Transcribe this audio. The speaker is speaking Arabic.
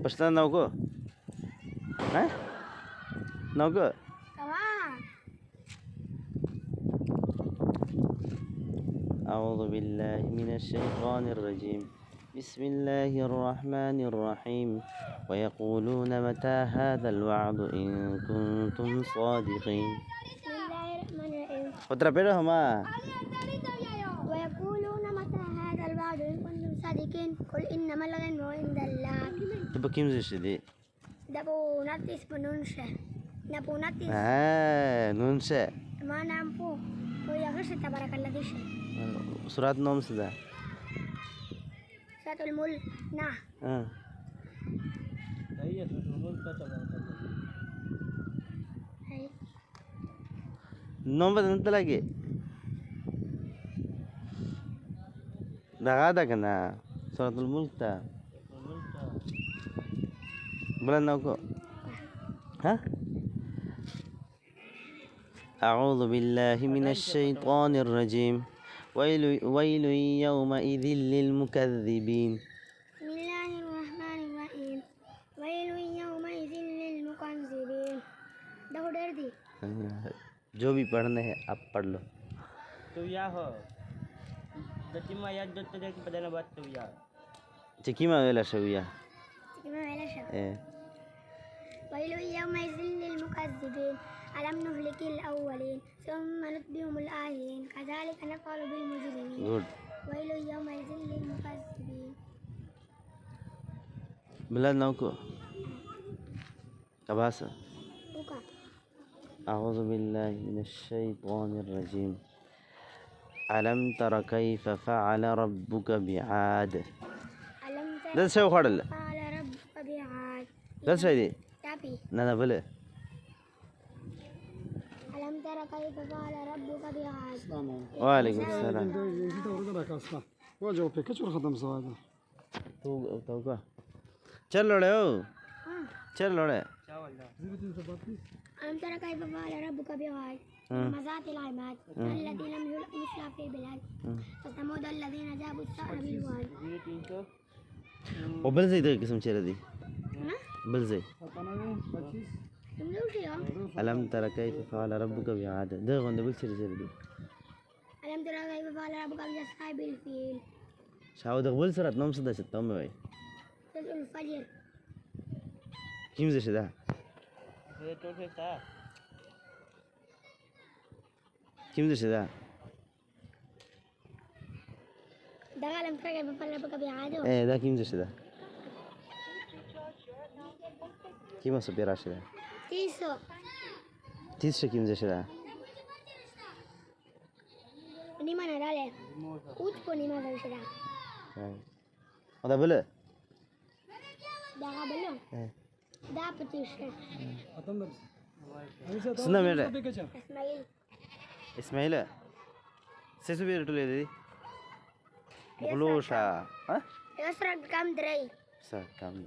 Basta nauko. Hah? Nauko. أعوذ بالله من الشيطان الرجيم. بسم الله الرحمن الرحيم. ويقولون متى هذا الوعد إن كنتم صادقين. بسم الله الرحمن الرحيم. ويقولون متى هذا الوعد إن كنتم صادقين قل إنما العلم عند الله. تبقى كم زي Dapo natis penunsa. Dapo natis. نونسة. ما نامبو. ويا غش تبارك الله ديش. سورة نوم سدا. سورة الملك. nah. Iya, suratul mulk تبارك الله. Hai. نوم بدن تلاقي. ده كنا سورة الملك تا. بلان نوكو. ها؟ أعوذ بالله من الشيطان الرجيم. ويل يومئذ للمكذبين. بسم الله الرحمن الرحيم. ويل يومئذ للمكذبين. ده डर दी. जो भी पढ़ने हैं आप पढ़ लो. तो या हो. Jadi maya dot tadi pada nabat tu ya. Cikima wala shawiya. Cikima wala shawiya. ويل يومئذ للمكذبين ألم نهلك الأولين ثم نتبعهم الآخرين كذلك نفعل بالمجرمين. Good. ويل يومئذ للمكذبين. بلاد نوكو. كباسة. بوكا. أعوذ بالله من الشيطان الرجيم. ألم تر كيف فعل ربك بعاد. ألم تر ده شو خرل. فعل ربك بعاد. ده شو ده. tapi نانا بله. ألم تر كيف فعل ربك بعاد. وعليكم السلام. توقع. चल लो चल लो ألم تر كيف فعل ربك بعاد. مزات العباد التي لم يخلق مثلها في البلاد وثمود الذين جابوا الصخر بالواد. وبل زي ده قسم شيء دي. بل زي. ألم ترى كيف فعل ربك بعاد. ده غند بل شيء دي. ألم ترى كيف فعل ربك بأصحاب الفيل. شاو ده بل سرت نوم سدا ستة مي. سورة الفجر. كم زي ده. كم زي ده. ده ألم ترى كيف فعل ربك بعاد. ده كم زي ده. كم أصبح راشدة. تيسو كم زي ده. ini mana dale? Utpo ni mana sudah? هذا بله. Dah belum? Dah petis. سنة ميرة. Ismail. إسماعيل. سيسو بيرتولي دي. بلوشة. ها؟ Yasrak kam dray. سا كم.